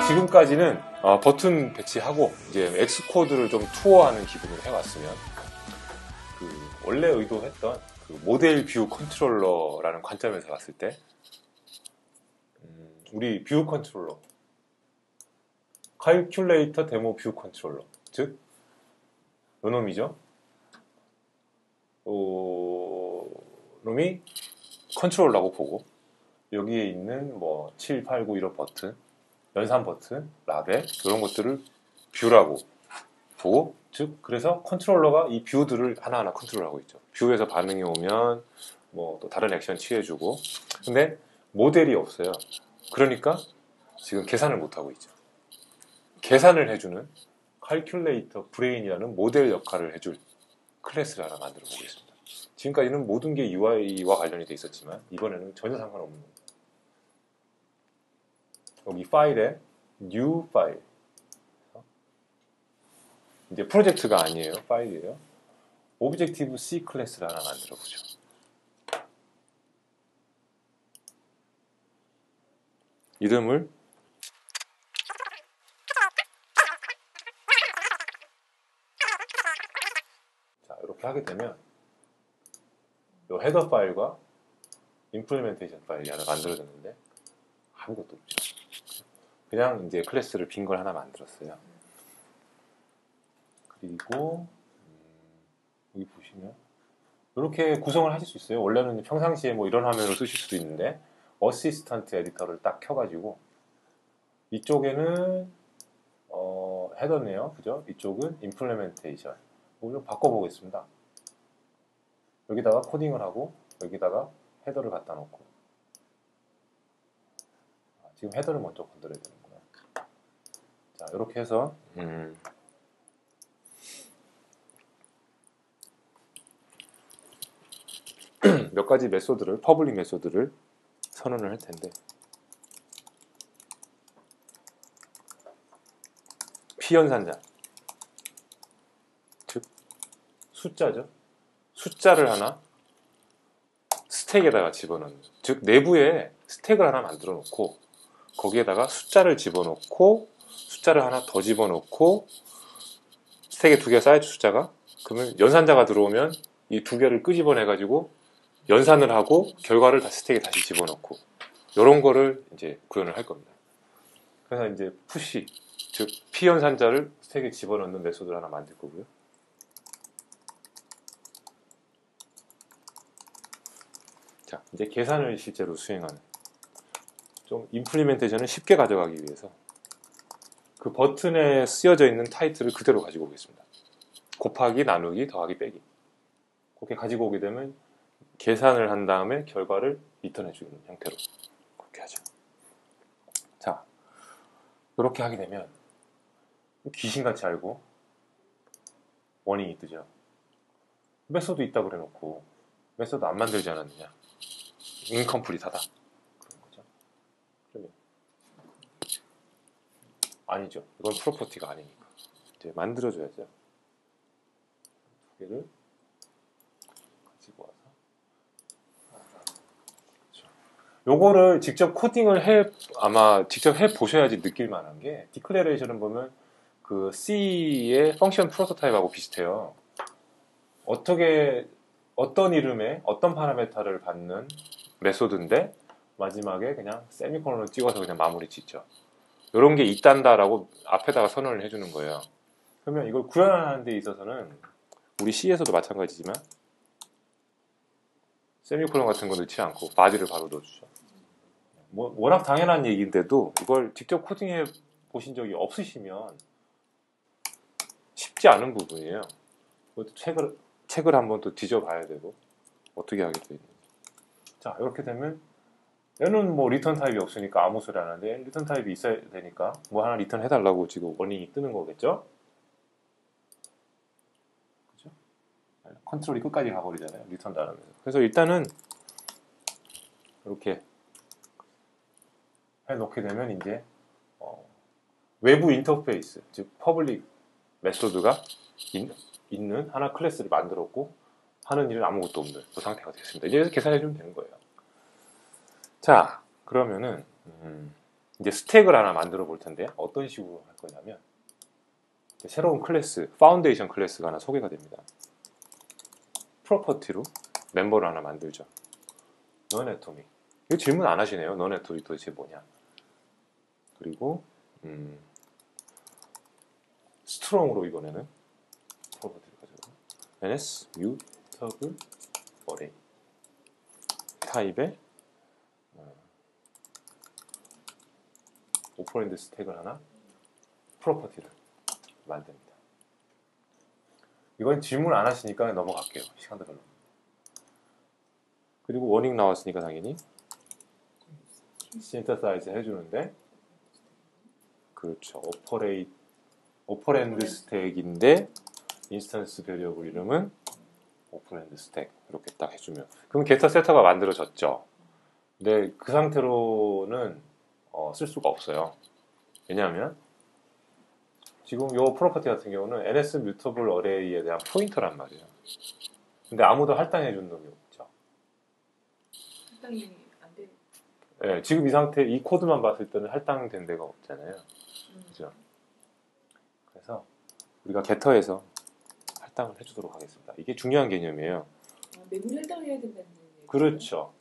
지금까지는 버튼 배치하고 이제 엑스코드를 좀 투어하는 기분으로 해왔으면 원래 의도했던 모델 뷰 컨트롤러라는 관점에서 봤을 때 우리 뷰 컨트롤러 칼큘레이터 데모 뷰 컨트롤러 즉 요놈이죠. 놈이 컨트롤러라고 보고 여기에 있는 뭐 7, 8, 9 이런 버튼 연산 버튼, 라벨 이런 것들을 뷰라고 보고 즉 그래서 컨트롤러가 이 뷰들을 하나하나 컨트롤하고 있죠. 뷰에서 반응이 오면 뭐 또 다른 액션 취해주고 근데 모델이 없어요. 그러니까 지금 계산을 못하고 있죠. 계산을 해주는 칼큘레이터 브레인이라는 모델 역할을 해줄 클래스를 하나 만들어 보겠습니다. 지금까지는 모든 게 UI와 관련이 돼 있었지만 이번에는 전혀 상관없는 겁니다. 여기 파일에 new 파일 이제 프로젝트가 아니에요. 파일이에요. 오브젝티브 C 클래스를 하나 만들어 보죠. 이름을 자 이렇게 하게 되면 이 헤더 파일과 임플리멘테이션 파일이 하나 만들어졌는데 아무것도 없죠. 그냥 이제 클래스를 빈 걸 하나 만들었어요. 그리고 여기 보시면 이렇게 구성을 하실 수 있어요. 원래는 평상시에 뭐 이런 화면으로 쓰실 수도 있는데 어시스턴트 에디터를 딱 켜가지고 이쪽에는 헤더네요. 그죠? 이쪽은 임플리멘테이션. 이거 좀 바꿔보겠습니다. 여기다가 코딩을 하고 여기다가 헤더를 갖다 놓고 지금 헤더를 먼저 건드려야 되는구나. 자 이렇게 해서 몇 가지 메소드를 퍼블릭 메소드를 선언을 할 텐데 피연산자 즉 숫자죠. 숫자를 하나 스택에다가 집어넣는 즉 내부에 스택을 하나 만들어 놓고 거기에다가 숫자를 집어넣고 숫자를 하나 더 집어넣고 스택에 두 개가 쌓여있는 숫자가 그러면 연산자가 들어오면 이 두 개를 끄집어내 가지고 연산을 하고 결과를 스택에 다시 집어넣고 이런 거를 이제 구현을 할 겁니다. 그래서 이제 푸시 즉 피연산자를 스택에 집어넣는 메소드를 하나 만들 거고요. 자 이제 계산을 실제로 수행하는 좀 임플리멘테이션을 쉽게 가져가기 위해서 그 버튼에 쓰여져 있는 타이틀을 그대로 가지고 오겠습니다. 곱하기, 나누기, 더하기, 빼기 그렇게 가지고 오게 되면 계산을 한 다음에 결과를 리턴해 주는 형태로 그렇게 하죠. 자 이렇게 하게 되면 귀신같이 알고 워닝이 뜨죠. 메소드 있다고 그래 놓고 메소드 안 만들지 않았느냐 인컴플리트하다 그런 거죠. 그러면 아니죠. 이건 프로퍼티가 아니니까 이제 만들어줘야죠. 두 개를 가지고 와서 그렇죠. 요거를 직접 코딩을 아마 직접 해 보셔야지 느낄 만한 게 디클레레이션을 보면 그 C의 펑션 프로토타입하고 비슷해요. 어떤 이름에 어떤 파라메타를 받는 메소드인데 마지막에 그냥 세미콜론을 찍어서 그냥 마무리 짓죠. 이런 게 있단다라고 앞에다가 선언을 해주는 거예요. 그러면 이걸 구현하는 데 있어서는 우리 C에서도 마찬가지지만 세미콜론 같은 거 넣지 않고 바디를 바로 넣어주죠. 뭐 워낙 당연한 얘기인데도 이걸 직접 코딩해 보신 적이 없으시면 쉽지 않은 부분이에요. 그것도 책을 한번 또 뒤져봐야 되고 어떻게 하게 돼 있는지. 자 이렇게 되면 얘는 뭐 리턴 타입이 없으니까 아무 소리 안 하는데 리턴 타입이 있어야 되니까 뭐 하나 리턴 해달라고 지금 워닝이 뜨는 거겠죠? 그죠? 컨트롤이 끝까지 가버리잖아요. 리턴 단어면서. 그래서 일단은 이렇게 해놓게 되면 이제 외부 인터페이스 즉 퍼블릭 메소드가 있는 하나 클래스를 만들었고 하는 일은 아무것도 없는 그 상태가 됐습니다. 이제 계산해 주면 되는 거예요. 자 그러면은 이제 스택을 하나 만들어 볼 텐데 어떤 식으로 할 거냐면 새로운 클래스, 파운데이션 클래스가 하나 소개가 됩니다. 프로퍼티로 멤버를 하나 만들죠. non-atomic. 이거 질문 안 하시네요. non-atomic 도대체 뭐냐. 그리고 스트롱으로 이번에는 프로퍼티를 가져가고 ns mutable array 타입의 오퍼랜드 스택을 하나 프로퍼티를 만듭니다. 이건 질문 안 하시니까 넘어갈게요. 시간도 별로. 그리고 워닝 나왔으니까 당연히 신터사이즈 해주는데 그렇죠. 오퍼랜드 스택인데 인스턴스 베리어블 이름은 오퍼랜드 스택 이렇게 딱 해주면 그럼 게터 세터가 만들어졌죠. 근데 그 상태로는 쓸 수가 없어요. 왜냐하면 지금 이 프로퍼티 같은 경우는 ns mutable array에 대한 포인터란 말이에요. 근데 아무도 할당해 준 놈이 없죠. 할당이 안 돼. 네, 지금 이 상태 이 코드만 봤을 때는 할당된 데가 없잖아요. 그죠? 그래서 우리가 게터에서 할당을 해주도록 하겠습니다. 이게 중요한 개념이에요. 메모리 할당을 해야 된다는 얘기. 그렇죠.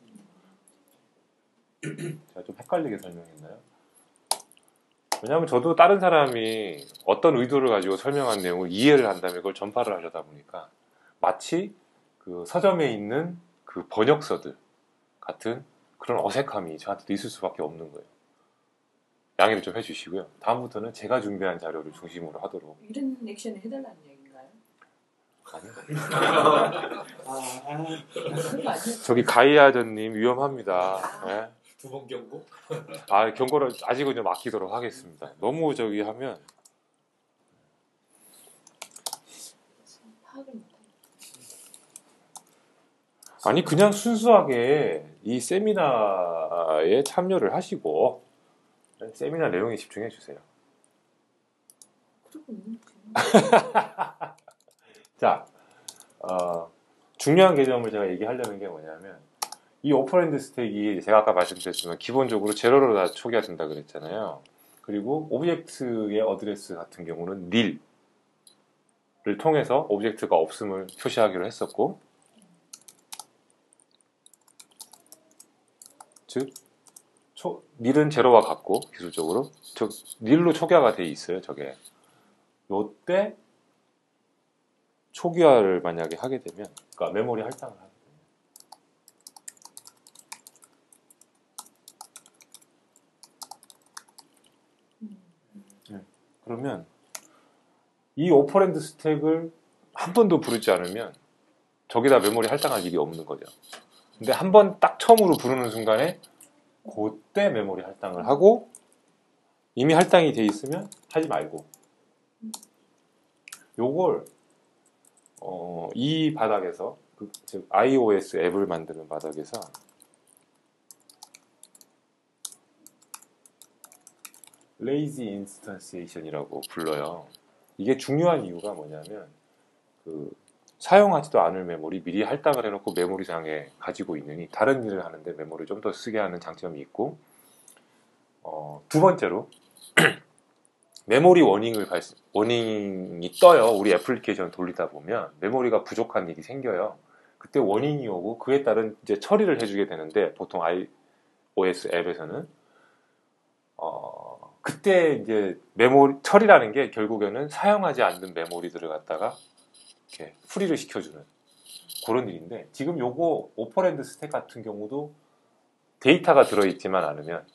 제가 좀 헷갈리게 설명했나요? 왜냐하면 저도 다른 사람이 어떤 의도를 가지고 설명한 내용을 이해를 한다면 그걸 전파를 하려다 보니까 마치 그 서점에 있는 그 번역서들 같은 그런 어색함이 저한테도 있을 수밖에 없는 거예요. 양해를 좀 해주시고요. 다음부터는 제가 준비한 자료를 중심으로 하도록. 이런 액션을 해달라는 얘기인가요? 아니요. 그런 거 아니에요? 저기 가이아저님 위험합니다. 네? 두 번 경고? 경고를 아직은 좀 아끼도록 하겠습니다. 너무 저기 하면 파악을 못하겠어요. 아니 그냥 순수하게 이 세미나에 참여를 하시고 세미나 내용에 집중해 주세요. 그러고 있는 거지. 자, 중요한 개념을 제가 얘기하려는 게 뭐냐면 이 오퍼랜드 스택이 제가 아까 말씀드렸지만 기본적으로 제로로 다 초기화 된다 그랬잖아요. 그리고 오브젝트의 어드레스 같은 경우는 nil을 통해서 오브젝트가 없음을 표시하기로 했었고 즉 nil은 제로와 같고 기술적으로 nil로 초기화가 돼 있어요. 저게 요때 초기화를 만약에 하게 되면 그러니까 메모리 할당을 하게 되면 그러면 이 오퍼랜드 스택을 한 번도 부르지 않으면 저기다 메모리 할당할 일이 없는 거죠. 근데 한 번 딱 처음으로 부르는 순간에 그때 메모리 할당을 하고 이미 할당이 돼 있으면 하지 말고 요걸 이 바닥에서 즉 iOS 앱을 만드는 바닥에서 lazy instantiation이라고 불러요. 이게 중요한 이유가 뭐냐면 사용하지도 않을 메모리 미리 할당을 해놓고 메모리장에 가지고 있느니 다른 일을 하는데 메모리를 좀 더 쓰게 하는 장점이 있고 두 번째로 메모리 워닝이 떠요. 우리 애플리케이션 돌리다 보면 메모리가 부족한 일이 생겨요. 그때 워닝이 오고 그에 따른 이제 처리를 해주게 되는데 보통 iOS 앱에서는 그때 이제 메모리 처리라는 게 결국에는 사용하지 않는 메모리들을 갖다가 이렇게 프리를 시켜주는 그런 일인데 지금 요거 오퍼랜드 스택 같은 경우도 데이터가 들어있지만 않으면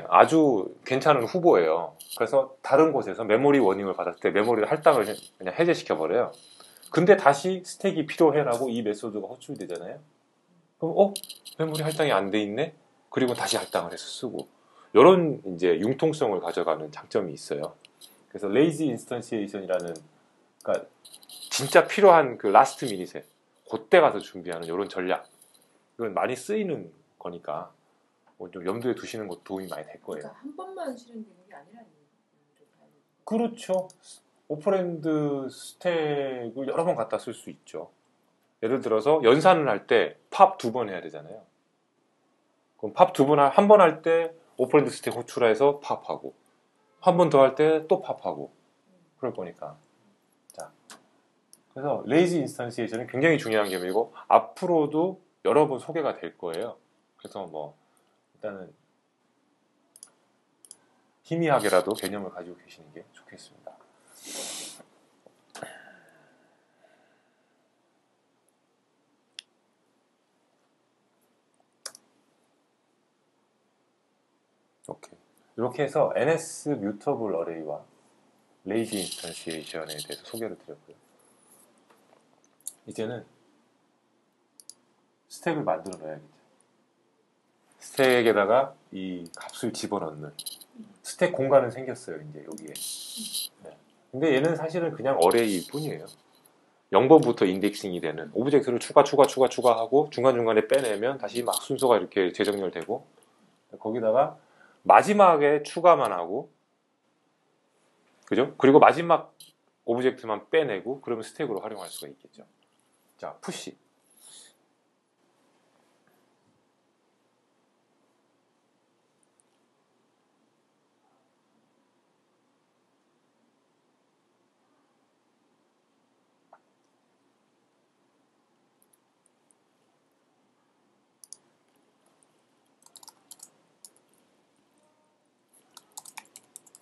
아주 괜찮은 후보예요. 그래서 다른 곳에서 메모리 워닝을 받았을 때 메모리를 할당을 그냥 해제시켜버려요. 근데 다시 스택이 필요해라고 이 메소드가 호출되잖아요. 그럼 메모리 할당이 안 돼 있네? 그리고 다시 할당을 해서 쓰고 이런 이제 융통성을 가져가는 장점이 있어요. 그래서 lazy instantiation이라는 그러니까 진짜 필요한 그 라스트 미닛에 그때 가서 준비하는 이런 전략 이건 많이 쓰이는 거니까 좀 염두에 두시는 것도 도움이 많이 될 거예요. 그러니까 한 번만 실행되는 게 아니라는 얘기죠. 그렇죠. 오퍼랜드 스택을 여러 번 갖다 쓸 수 있죠. 예를 들어서 연산을 할 때 팝 2번 해야 되잖아요. 그럼 팝 2번 한 번 할 때 오퍼랜드 스택 호출해서 팝하고 한 번 더 할 때 또 팝하고 그럴 거니까. 자, 그래서 레이지 인스턴시에이션은 굉장히 중요한 개념이고 앞으로도 여러 번 소개가 될 거예요. 그래서 뭐 일단은 희미하게라도 개념을 가지고 계시는 게 좋겠습니다. 오케이. 이렇게 해서 NS 뮤터블 어레이와 레이지 인스턴시에이션에 대해서 소개를 드렸고요. 이제는 스택을 만들어 넣어야겠죠. 스택에다가 이 값을 집어넣는 스택 공간은 생겼어요. 이제 여기에. 네. 근데 얘는 사실은 그냥 어레이일 뿐이에요. 0번부터 인덱싱이 되는 오브젝트를 추가하고 중간중간에 빼내면 다시 막 순서가 이렇게 재정렬되고 거기다가 마지막에 추가만 하고 그죠? 그리고 마지막 오브젝트만 빼내고 그러면 스택으로 활용할 수가 있겠죠. 자, 푸시.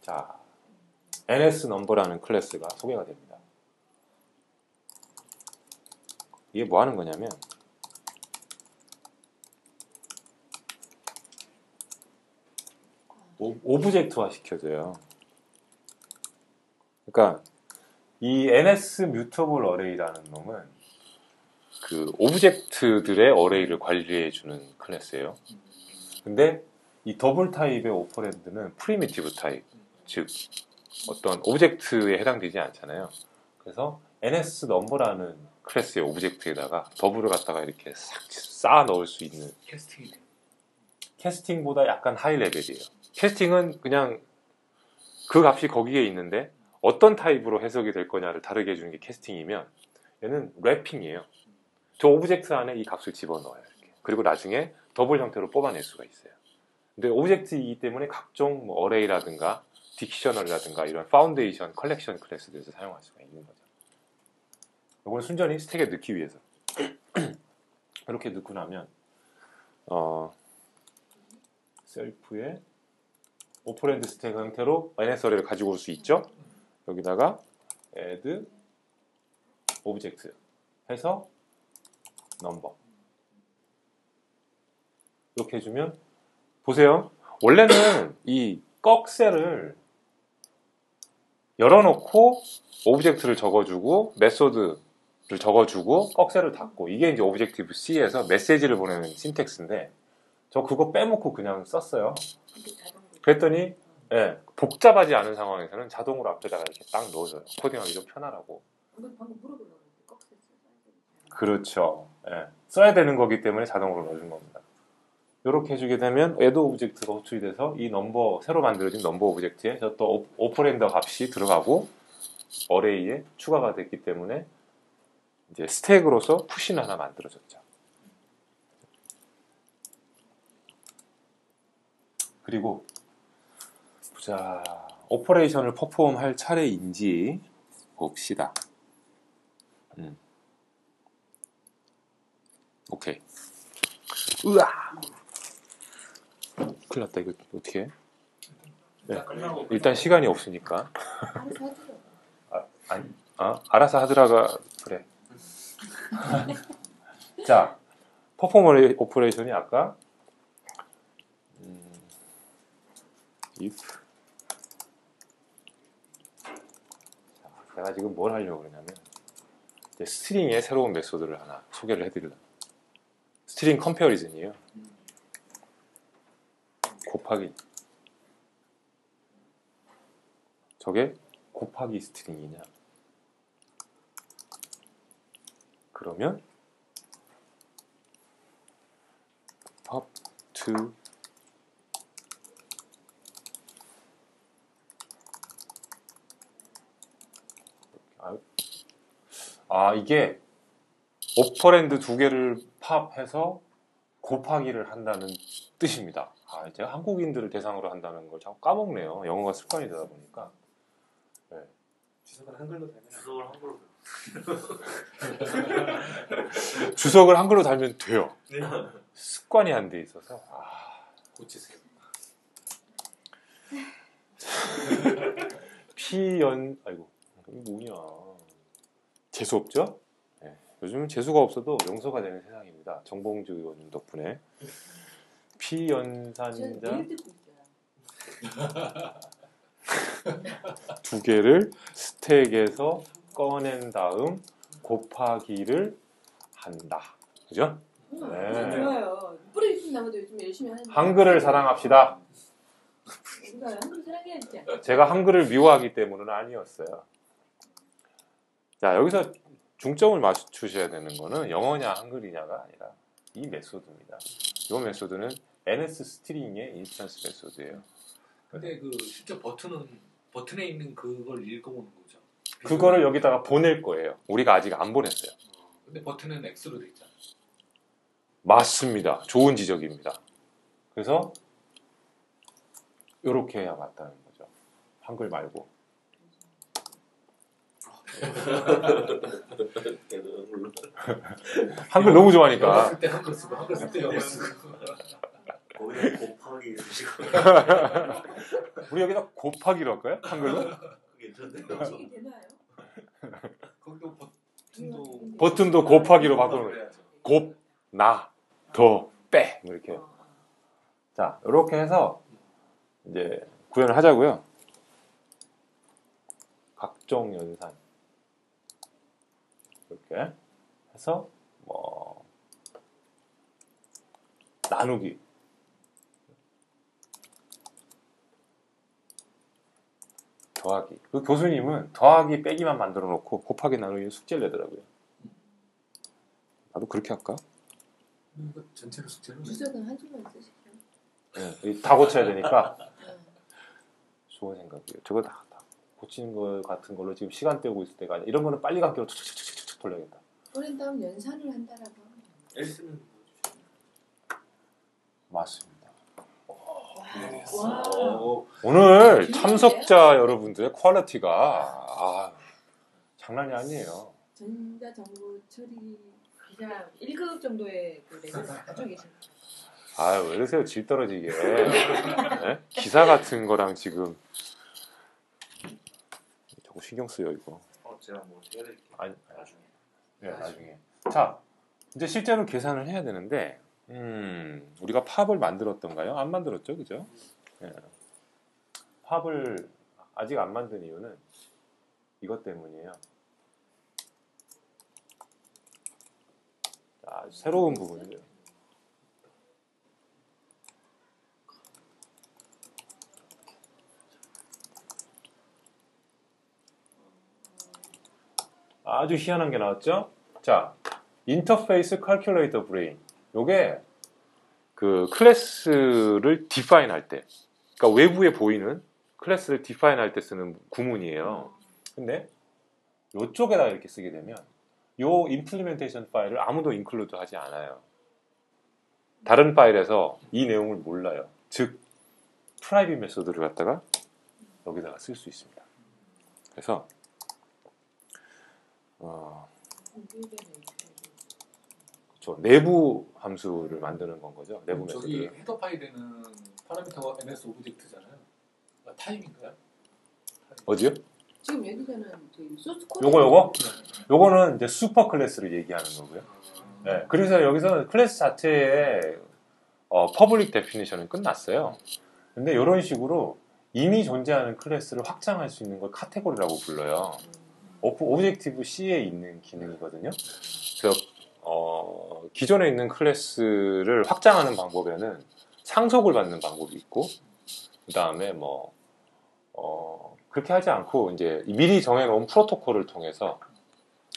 자, NS 넘버라는 클래스가 소개가 됩니다. 이게 뭐 하는 거냐면 오브젝트화 시켜줘요. 그러니까 이 NS 뮤터블 어레이라는 놈은 그 오브젝트들의 어레이를 관리해주는 클래스예요. 근데 이 더블 타입의 오퍼랜드는 프리미티브 타입, 즉 어떤 오브젝트에 해당되지 않잖아요. 그래서 NS 넘버라는 클래스의 오브젝트에다가 더블을 갖다가 이렇게 싹 쌓아 넣을 수 있는 캐스팅이 돼. 캐스팅보다 약간 하이 레벨이에요. 캐스팅은 그냥 그 값이 거기에 있는데 어떤 타입으로 해석이 될 거냐를 다르게 해주는 게 캐스팅이면 얘는 랩핑이에요. 저 오브젝트 안에 이 값을 집어넣어요. 이렇게. 그리고 나중에 더블 형태로 뽑아낼 수가 있어요. 근데 오브젝트이기 때문에 각종 뭐 어레이라든가 딕셔널이라든가 이런 파운데이션, 컬렉션 클래스들에서 사용할 수가 있는 거죠. 이걸 순전히 스택에 넣기 위해서 이렇게 넣고 나면 셀프의 오퍼랜드 스택 형태로 NS 어레이를 가지고 올 수 있죠. 여기다가 add 오브젝트 해서 넘버 이렇게 해주면 보세요. 원래는 이 꺽셀을 열어놓고 오브젝트를 적어주고 메소드를 적어주고 꺽셀을 닫고 이게 이제 오브젝티브 C에서 메시지를 보내는 신텍스인데 저 그거 빼먹고 그냥 썼어요. 그랬더니 복잡하지 않은 상황에서는 자동으로 앞에다가 이렇게 딱 넣어줘요. 코딩하기 좀 편하라고. 방금 물어보려고 했는데 꺽쇠 써야 되는지. 그렇죠. 써야 되는 거기 때문에 자동으로 넣어준 겁니다. 이렇게 해주게 되면 애드 오브젝트가 호출이 돼서 이 넘버 새로 만들어진 넘버 오브젝트에 또 오퍼랜더 값이 들어가고 어레이에 추가가 됐기 때문에 이제 스택으로서 푸시는 하나 만들어졌죠. 그리고 보자 오퍼레이션을 퍼폼할 차례인지 봅시다. 오케이. 으아. 큰일 났다. 이거 어떻게 해? 네. 일단 시간이 없으니까. 알아서 하더라가 그래. 자, 퍼포먼 오퍼레이션이 아까 if 자, 내가 지금 뭘 하려고 그러냐면 이제 스트링의 새로운 메소드를 하나 소개를 해드리려고. 스트링 컴페어리즌이에요. 곱하기 저게 곱하기 스트링이냐 그러면 pop to 이게 오퍼랜드 두 개를 팝해서 곱하기를 한다는 뜻입니다. 제가 한국인들을 대상으로 한다는 걸 자꾸 까먹네요. 영어가 습관이 되다 보니까. 네. 주석을 한글로 달면 주석을 한글로 주석을 한글로 달면 돼요. 네. 습관이 안 돼 있어서. 고치세요. 아이고, 이게 뭐냐. 재수 없죠? 네. 요즘은 재수가 없어도 용서가 되는 세상입니다. 정봉주 의원님 덕분에. 저는 피연산자 매일 듣고 있어요. 두 개를 스택에서 꺼낸 다음 곱하기를 한다. 그죠? 네. 좋아요. 뿌리 깊은 나무도 요즘 열심히 하는데. 한글을 사랑합시다. 우리가 한글 사랑해야지. 제가 한글을 미워하기 때문은 아니었어요. 자, 여기서 중점을 맞추셔야 되는 거는 영어냐 한글이냐가 아니라 이 메소드입니다. 이 메소드는 NS 스트링의 인스턴스 메소드예요. 근데 그 실제 버튼에 있는 그걸 읽어보는 거죠. 그거를 여기다가 보낼 거예요. 우리가 아직 안 보냈어요. 근데 버튼은 X로 돼 있잖아요. 맞습니다. 좋은 지적입니다. 그래서 이렇게 해야 맞다는 거죠. 한글 말고. 한글 너무 좋아하니까. 영어 쓸 때 한글 쓰고 한글 쓸 때 영어 쓰고. 거기다 곱하기 쓰시고 우리 여기다 곱하기로 할까요? 한글로? 괜찮네요. 인식이 되나요? 거기도 버튼도 버튼도 곱하기로 바꾸는 거예요. 그래야죠. 곱, 나, 더, 빼. 이렇게. 자, 이렇게 해서 이제 구현을 하자고요. 각종 연산. 이렇게 해서 뭐 나누기. 더하기. 그 교수님은 더하기 빼기만 만들어 놓고 곱하기 나누기 숙제를 내더라고요. 나도 그렇게 할까? 이거 전체로 숙제로. 주석은 한 줄만 쓰시죠. 네, 다 고쳐야 되니까 좋은 생각이에요. 저거 다 고치는 거 같은 걸로 지금 시간 때우고 있을 때가 아니라 이런 거는 빨리 감기로 툭툭툭툭 돌려야겠다. 그런 다음 연산을 한다라고 하면. S는 맞습니다. 와. 오늘 참석자 여러분들의 퀄리티가 장난이 아니에요. 전자정보 처리 기자 1급 정도의 그 레벨을 가지고 계십니다. 왜 이러세요? 질 떨어지게. 네? 기사 같은 거랑 지금 자꾸 신경 쓰여 이거. 제가 뭐 해야 될게 아니, 나중에. 네, 나중에. 자, 이제 실제로 계산을 해야 되는데, 우리가 팝을 만들었던가요? 안 만들었죠, 그죠? 네. 팝을 아직 안 만든 이유는 이것 때문이에요. 자, 새로운 부분이죠. 아주 희한한 게 나왔죠? 자, 인터페이스 캘큘레이터 브레인. 요게 그 클래스를 디파인 할 때, 그러니까 외부에 보이는 클래스를 디파인 할 때 쓰는 구문이에요. 근데 요쪽에다 이렇게 쓰게 되면 요 임플리멘테이션 파일을 아무도 인클루드 하지 않아요. 다른 파일에서 이 내용을 몰라요. 즉, 프라이빗 메소드를 갖다가 여기다가 쓸 수 있습니다. 그래서 그렇죠. 내부 함수를 만드는 건 거죠. 내부 저기 메소드. 헤더 파일에는 파라미터가 ns 오브젝트잖아요. 타입인가요? 어디요? 지금 여기서는 그 소스 코드 요거는 이제 슈퍼 클래스를 얘기하는 거고요. 네. 그래서 여기서 클래스 자체의 퍼블릭 데피니션은 끝났어요. 근데 이런 식으로 이미 존재하는 클래스를 확장할 수 있는 걸 카테고리라고 불러요. 오브젝티브 C에 있는 기능이거든요. 그래서 기존에 있는 클래스를 확장하는 방법에는 상속을 받는 방법이 있고, 그 다음에 그렇게 하지 않고 이제 미리 정해놓은 프로토콜을 통해서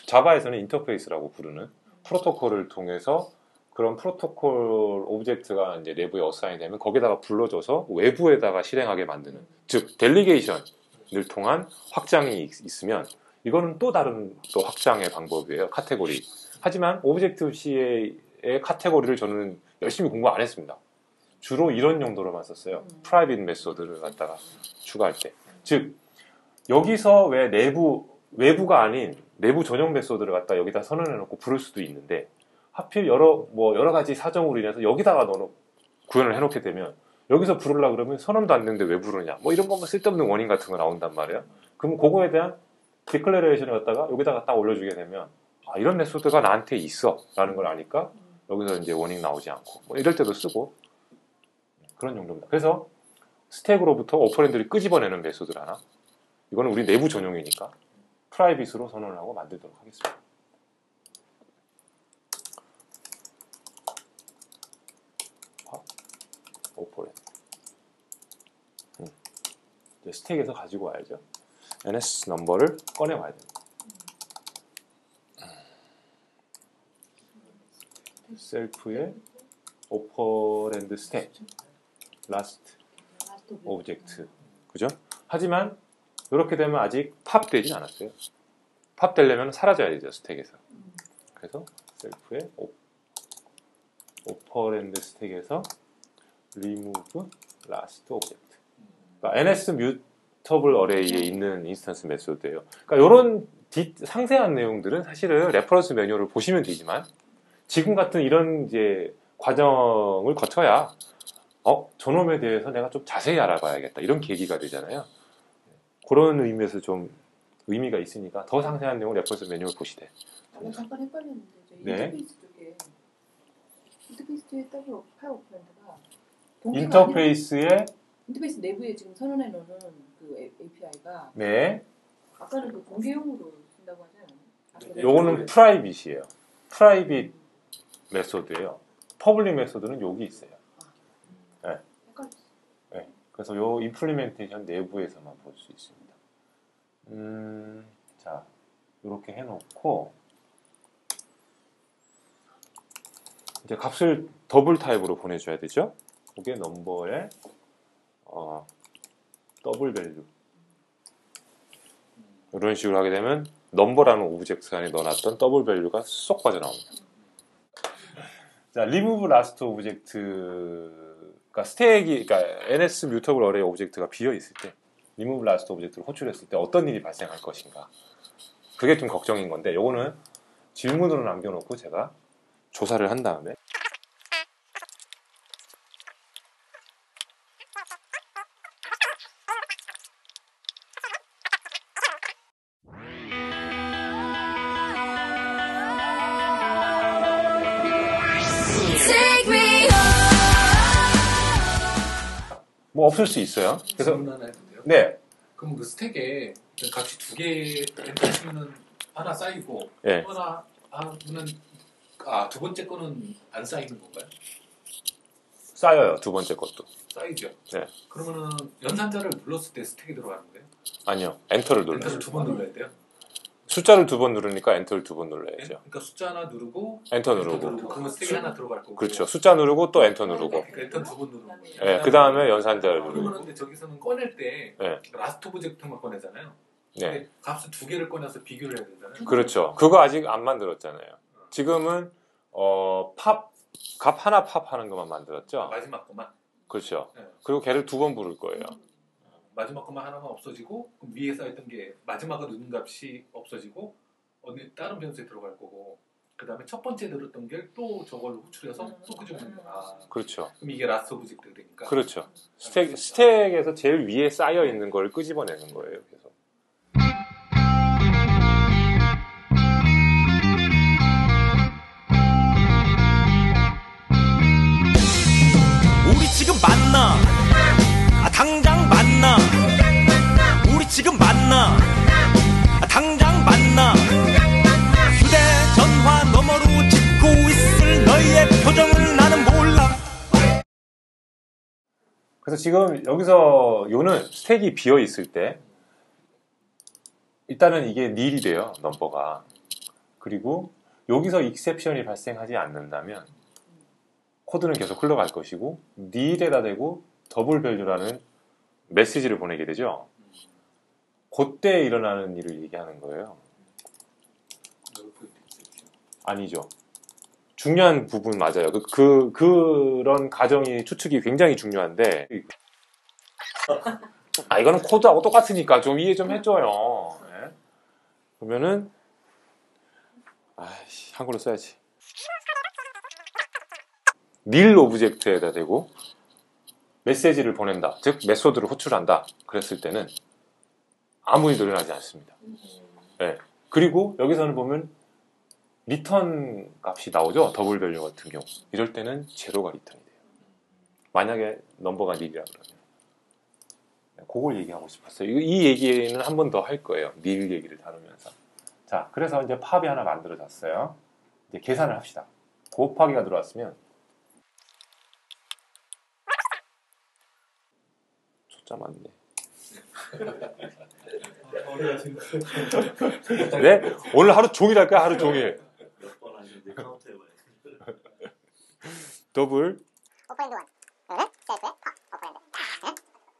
자바에서는 인터페이스라고 부르는 프로토콜을 통해서 그런 프로토콜 오브젝트가 이제 내부에 어사인이 되면 거기다가 불러줘서 외부에다가 실행하게 만드는, 즉 델리게이션을 통한 확장이 있으면 이거는 또 다른 확장의 방법이에요. 카테고리. 하지만 오브젝티브 C의 카테고리를 저는 열심히 공부 안 했습니다. 주로 이런 용도로만 썼어요. 프라이빗 메소드를 갖다가 추가할 때. 즉 여기서 왜 외부가 아닌 내부 전용 메소드를 갖다 여기다 선언해 놓고 부를 수도 있는데 하필 여러 가지 사정으로 인해서 여기다가 구현을 해 놓게 되면 여기서 부르려고 그러면 선언도 안 되는데 왜 부르냐 뭐 이런 것만 쓸데없는 원인 같은 거 나온단 말이에요. 그럼 그거에 대한 디클레레이션을 갖다가 여기다가 딱 올려주게 되면 이런 메소드가 나한테 있어 라는 걸 아니까 여기서 이제 워닝 나오지 않고 뭐 이럴 때도 쓰고 그런 용도입니다. 그래서 스택으로부터 오퍼랜드를 끄집어내는 메소드를 하나 이거는 우리 내부 전용이니까 프라이빗으로 선언을 하고 만들도록 하겠습니다. 오퍼랜드 스택에서 가지고 와야죠. NS 넘버를 꺼내와야 됩니다. 셀프의 오퍼랜드 스택 라스트 오브젝트 그죠? 하지만 이렇게 되면 아직 팝 되진 않았어요. 팝 되려면 사라져야 되죠 스택에서. 그래서 셀프의 오퍼랜드 스택에서 remove last object. 그러니까 NS 뮤터블 어레이에 있는 인스턴스 메소드예요. 그러니까 이런 상세한 내용들은 사실은 레퍼런스 매뉴얼을 보시면 되지만 지금 같은 이런 이제 과정을 거쳐야 저놈에 대해서 내가 좀 자세히 알아봐야겠다 이런 계기가 되잖아요. 그런 의미에서 좀 의미가 있으니까 더 상세한 내용 레퍼런스 매뉴얼 보시되. 잠깐 헷갈렸는데 네. 인터페이스 쪽에 더블 파일 오퍼랜드가 인터페이스 내부에 지금 선언해 놓는 그 API가 네. 아까는 그 공개용으로 쓴다고 하지 않았나요? 요거는 프라이빗이에요. 프라이빗 메소드예요. 퍼블릭 메소드는 여기 있어요. 네. 헷갈렸어. 네. 그래서 요 임플리멘테이션 내부에서만 볼 수 있습니다. 자, 이렇게 해놓고 이제 값을 더블 타입으로 보내줘야 되죠. 그게 넘버의 더블 밸류. 이런 식으로 하게 되면 넘버라는 오브젝트 안에 넣어놨던 더블 밸류가 쏙 빠져나옵니다. 자, remove last object가 스택이, 그러니까 NS mutable array 오브젝트가 비어 있을 때, remove last object를 호출했을 때 어떤 일이 발생할 것인가. 그게 좀 걱정인 건데, 요거는 질문으로 남겨놓고 제가 조사를 한 다음에 뭐 없을 수 있어요. 그래서 질문 하나 해도 돼요? 네, 그럼 그 스택에 값이 두 개 엔터치면은 하나 쌓이고 네. 하나 하면 두 번째 거는 안 쌓이는 건가요? 쌓여요. 두 번째 것도. 쌓이죠. 네. 그러면은 연산자를 눌렀을 때 스택이 들어가는 거예요? 아니요. 엔터를 눌러요. 엔터를 두 번 눌러야 돼요? 숫자를 두 번 누르니까 엔터를 두 번 네? 눌러야죠. 그러니까 숫자 하나 누르고 엔터 누르고. 그러면 스택이 하나 들어갈 거고. 그렇죠. 숫자 누르고 또 엔터 누르고. 그러니까 엔터 두 번 누르는 거예요. 네, 그 다음에 연산자를 누르고. 그러면 근데 저기서는 꺼낼 때 네. 라스트 오브젝트만 꺼내잖아요. 네. 근데 값을 두 개를 꺼내서 비교를 해야 되잖아요. 그렇죠. 그거 아직 안 만들었잖아요. 지금은 값 하나 팝하는 것만 만들었죠. 마지막 것만. 그렇죠. 네. 그리고 걔를 두 번 부를 거예요. 마지막 것만 하나만 없어지고 그럼 위에 쌓였던 게 마지막으로 넣는 값이 없어지고 어느 다른 변수에 들어갈 거고 그 다음에 첫 번째 들었던 게 또 저걸 호출해서 또 끄집어내는 거야. 그렇죠. 그럼 이게 라스트 오브젝트가 되니까. 그렇죠. 스택에서 제일 위에 쌓여 있는 걸 끄집어내는 거예요. 그래서. 우리 지금 만나 당장 만나 우리 지금 만나 당장 만나 휴대전화 너머로 찍고 있을 너희의 표정을 나는 몰라. 그래서 지금 여기서 요는 스택이 비어 있을 때 일단은 이게 nil이 돼요. 넘버가. 그리고 여기서 익셉션이 발생하지 않는다면 코드는 계속 흘러갈 것이고 nil에다 대고 더블 밸류라는 메시지를 보내게 되죠. 그때 일어나는 일을 얘기하는 거예요. 아니죠. 중요한 부분 맞아요. 그런 가정이 추측이 굉장히 중요한데 이거는 코드하고 똑같으니까 좀 이해 좀 해줘요. 예? 그러면은 한글로 써야지. 닐 오브젝트에다 대고 메시지를 보낸다. 즉 메소드를 호출한다. 그랬을 때는 아무 일도 일어나지 않습니다. 예. 그리고 여기서는 보면 리턴 값이 나오죠. 더블 밸류 같은 경우. 이럴 때는 제로가 리턴이 돼요. 만약에 넘버가 닐이라 그러면. 그걸 얘기하고 싶었어요. 이 얘기는 한 번 더 할 거예요. 닐 얘기를 다루면서. 자, 그래서 이제 팝이 하나 만들어졌어요. 이제 계산을 합시다. 곱하기가 들어왔으면 초짜 맞네. 네? 오늘 하루 종일 할까요? 하루 종일. 몇 번 하시는데 카운트 해봐요. 더블 오퍼랜드 1 그러면 셀프의 팝 오퍼랜드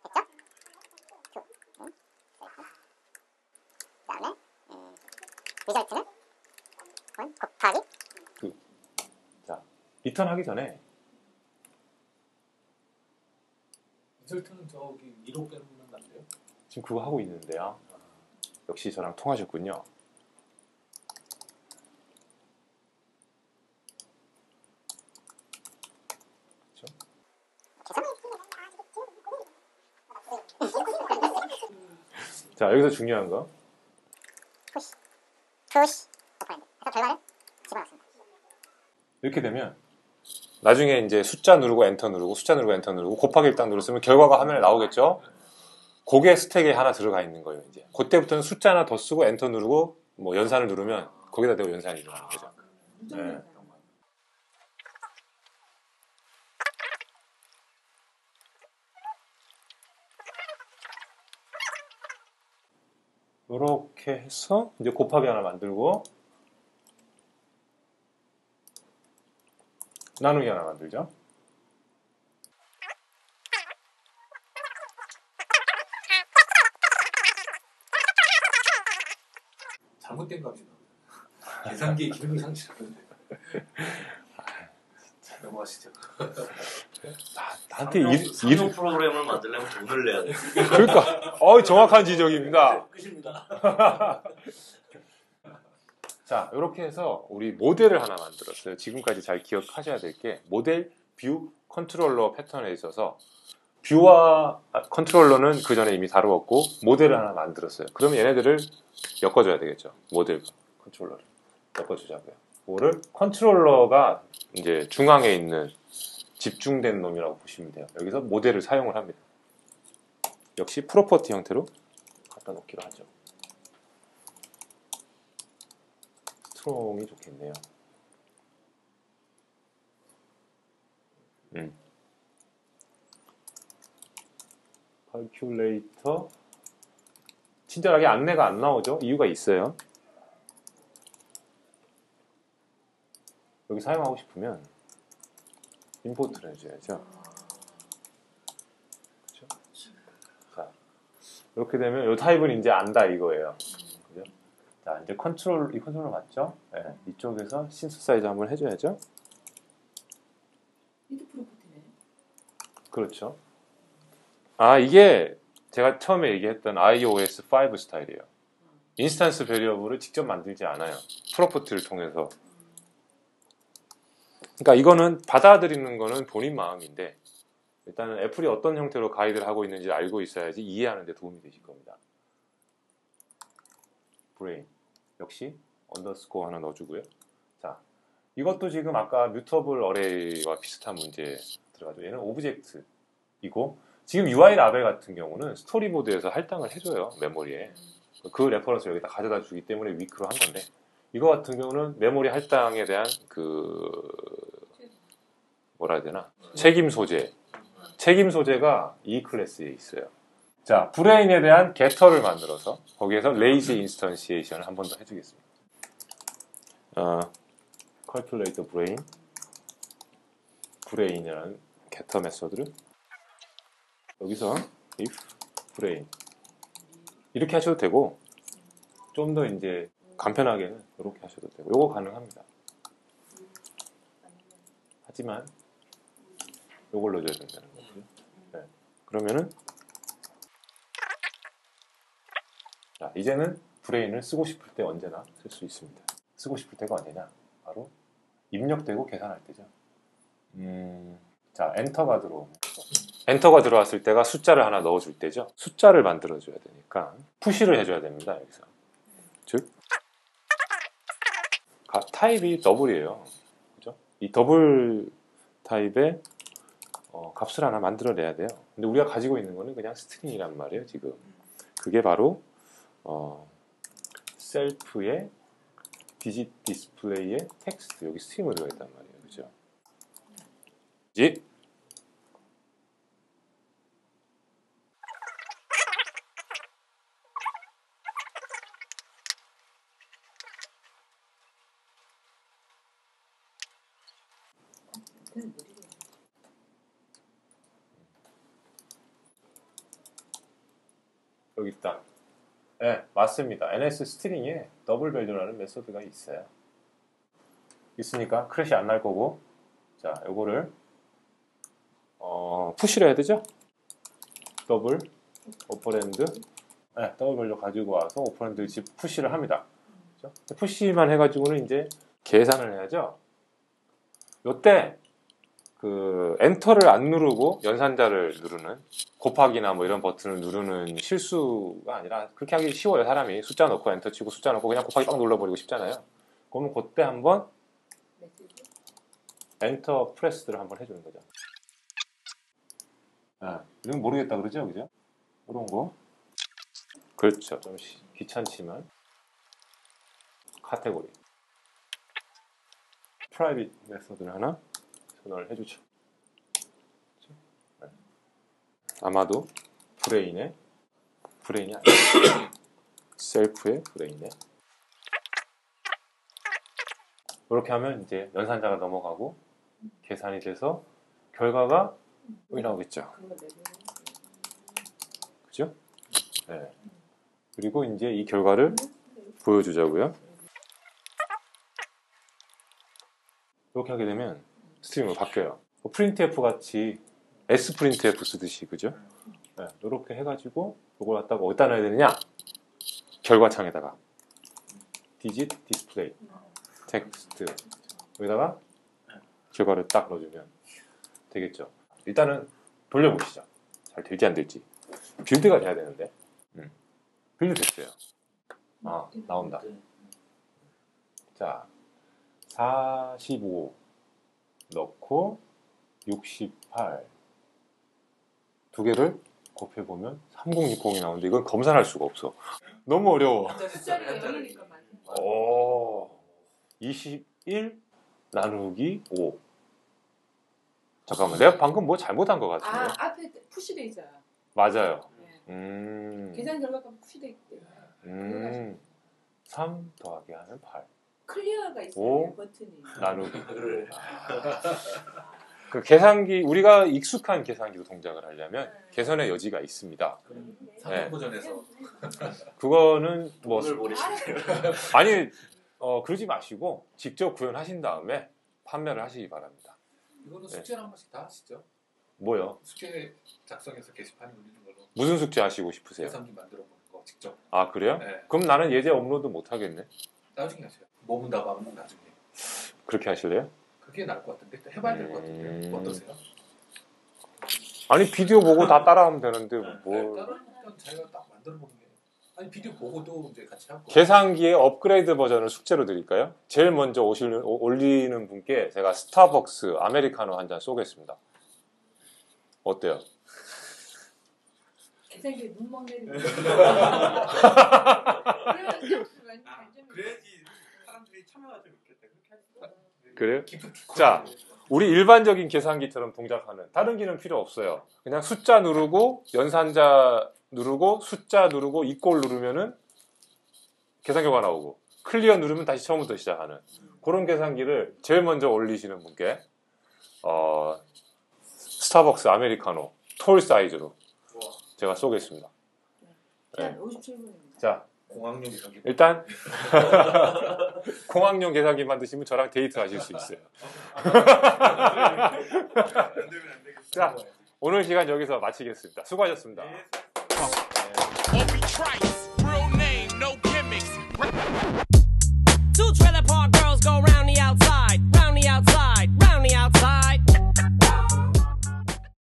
됐죠? 2 그 다음에 리절트는 1 곱하기 자, 리턴 하기 전에 리절트는 저기 1호 빼면 안 돼요? 지금 그거 하고 있는데요. 역시 저랑 통하셨군요. 자, 여기서 중요한 거. 푸시 오퍼랜드 그래서 결과를 집어넣습니다. 이렇게 되면 나중에 이제 숫자 누르고 엔터 누르고 숫자 누르고 엔터 누르고 곱하기를 딱 눌렀으면 결과가 화면에 나오겠죠? 그게 스택에 하나 들어가 있는 거예요, 이제. 그때부터는 숫자 하나 더 쓰고 엔터 누르고 뭐 연산을 누르면 거기다 대고 연산이 일어나는 거죠. 네. 이렇게 해서 이제 곱하기 하나 만들고 나누기 하나 만들죠. 잘못된 값이 나와요. 계산기의 기능을 상실하는데. 넘어가시죠. 나한테 상용 프로그램을 만들려면 돈을 내야 돼. 그러니까 정확한 지적입니다. 끝입니다. 자, 이렇게 해서 우리 모델을 하나 만들었어요. 지금까지 잘 기억하셔야 될 게 모델, 뷰, 컨트롤러 패턴에 있어서 뷰와 컨트롤러는 그 전에 이미 다루었고 모델을 하나 만들었어요. 그러면 얘네들을 엮어줘야 되겠죠. 모델과 컨트롤러를 엮어주자고요. 그거를 컨트롤러가 이제 중앙에 있는 집중된 놈이라고 보시면 돼요. 여기서 모델을 사용을 합니다. 역시 프로퍼티 형태로 갖다 놓기로 하죠. 스트롱이 좋겠네요. calculator 친절하게 안내가 안 나오죠? 이유가 있어요. 여기 사용하고 싶으면 임포트를 해줘야죠. 그렇죠? 자, 이렇게 되면 이 타입은 이제 안다 이거예요. 그죠? 자, 이제 이 컨트롤러 맞죠? 네, 이쪽에서 신스사이즈 한번 해줘야죠. 이도 프로퍼티네. 그렇죠. 이게 제가 처음에 얘기했던 iOS 5 스타일이에요. 인스턴스 베리어블을 직접 만들지 않아요. 프로퍼티를 통해서. 그러니까 이거는 받아들이는 거는 본인 마음인데 일단은 애플이 어떤 형태로 가이드를 하고 있는지 알고 있어야지 이해하는 데 도움이 되실 겁니다. 브레인 역시 언더스코어 하나 넣어주고요. 자, 이것도 지금 아까 뮤터블 어레이와 비슷한 문제 들어가죠. 얘는 오브젝트이고 지금 UI 라벨 같은 경우는 스토리보드에서 할당을 해줘요. 메모리에. 그 레퍼런스를 여기다 가져다 주기 때문에 위크로 한 건데 이거 같은 경우는 메모리 할당에 대한 뭐라 해야 되나? 책임 소재가 이 클래스에 있어요. 자, 브레인에 대한 게터를 만들어서 거기에서 레이지 인스턴시에이션을 한 번 더 해주겠습니다. calculator 브레인이라는 게터 메소드를 여기서 if brain 이렇게 하셔도 되고 좀 더 이제 간편하게는 이렇게 하셔도 되고 요거 가능합니다. 같지만 요걸 넣어줘야 된다는 거고요. 네. 그러면은 자, 이제는 브레인을 쓰고 싶을 때 언제나 쓸 수 있습니다. 쓰고 싶을 때가 언제냐? 바로 입력되고 계산할 때죠. 자, 엔터가 들어오면 엔터가 들어왔을 때가 숫자를 하나 넣어줄 때죠. 숫자를 만들어줘야 되니까 푸시를 해줘야 됩니다. 여기서 즉 타입이 더블이에요. 그죠? 이 더블 타입의 값을 하나 만들어내야 돼요. 근데 우리가 가지고 있는 거는 그냥 스트링이란 말이에요. 지금 그게 바로 셀프의 디짓 디스플레이의 텍스트 여기 스트링으로 들어있단 말이에요. 그죠? 지 여기 있다. 네, 맞습니다. NS 스트링에 더블 밸류라는 메소드가 있어요. 있으니까 크래시 안 날 거고, 자, 요거를 푸시를 해야 되죠? 더블 오퍼랜드, 네, 더블 밸류 가지고 와서 오퍼랜드 집 푸시를 합니다. 그렇죠? 푸시만 해가지고는 이제 계산을 해야죠. 요때 그 엔터를 안 누르고 연산자를 누르는 곱하기나 뭐 이런 버튼을 누르는 실수가 아니라 그렇게 하기 쉬워요. 사람이 숫자 넣고 엔터 치고 숫자 넣고 그냥 곱하기 빡 눌러버리고 싶잖아요. 그러면 그때 한번 엔터 프레스를 한번 해주는 거죠. 아, 이건 모르겠다 그러죠, 그죠? 그런 거. 그렇죠. 좀 귀찮지만 카테고리 프라이빗 메소드를 하나 선언을 해주죠. 네. 아마도 브레인이 아니라 셀프의 브레인에 이렇게 하면 이제 연산자가 넘어가고 계산이 돼서 결과가 여기 나오겠죠. 그죠? 네. 그리고 이제 이 결과를 보여주자고요. 이렇게 하게 되면 스트림으로 바뀌어요. 프린트F 같이 S 프린트F 쓰듯이 그죠? 네, 이렇게 해가지고 이걸 갖다가 어디다 넣어야 되느냐? 결과창에다가 디짓 디스플레이 텍스트 여기다가 결과를 딱 넣어주면 되겠죠. 일단은 돌려보시죠. 잘 될지 안 될지. 빌드가 돼야 되는데. 빌드 됐어요. 아, 나온다. 자, 45 넣고 68 두 개를 곱해보면 3060이 나오는데 이건 검사할 수가 없어. 너무 어려워. 숫자리가 0이니까 맞아. 오, 21 나누기 5. 잠깐만, 내가 방금 뭐 잘못한 것 같은데. 앞에 푸시돼 있어요. 맞아요. 네. 계산 결과가 푸시돼 있대요. 3 더하기 하면 8. 클리어가 있어요. 오. 버튼이. 나누기. 그래. 그 계산기, 우리가 익숙한 계산기로 동작을 하려면 개선의 여지가 있습니다. 상품 버전에서 그거는 뭐 돈을 버리시네요. 아니 그러지 마시고 직접 구현하신 다음에 판매를 하시기 바랍니다. 이거는 숙제를 한 번씩 다 하시죠. 뭐요? 숙제 작성해서 게시판에 올리는 걸로 무슨 숙제 하시고 싶으세요? 계산기 만들어 보는 거 직접. 아 그래요? 네. 그럼 나는 예제 업로드 못 하겠네. 나중에 하세요. 몸은 다 하면 나중에. 그렇게 하실래요? 그게 나을 것 같은데 또 해봐야 될 것 같은데 어떠세요? 아니 비디오 보고 다 따라하면 되는데 뭐 다른 건 자기가 딱 만들어 보는 게 아니 비디오 보고도 이제 같이 하고. 계산기의 업그레이드 버전을 숙제로 드릴까요? 제일 먼저 올리는 분께 제가 스타벅스 아메리카노 한 잔 쏘겠습니다. 어때요? 계산기에 눈멍 내리고. 그래야지 사람들이 참여가 좀 있겠다. 그렇게 하니까. 그래요? 기프트. 자, 우리 일반적인 계산기처럼 동작하는 다른 기능 필요 없어요. 그냥 숫자 누르고 연산자 누르고 숫자 누르고 이꼴 누르면은 계산 결과 나오고 클리어 누르면 다시 처음부터 시작하는 그런 계산기를 제일 먼저 올리시는 분께 스타벅스 아메리카노 톨 사이즈로 제가 쏘겠습니다. 자, 네. 57분입니다. 자, 공학용 계산기. 일단 공학용 계산기 만드시면 저랑 데이트 하실 수 있어요. 안 되면 안 되겠어. 자, 오늘 시간 여기서 마치겠습니다. 수고하셨습니다. 네. Obi Trice.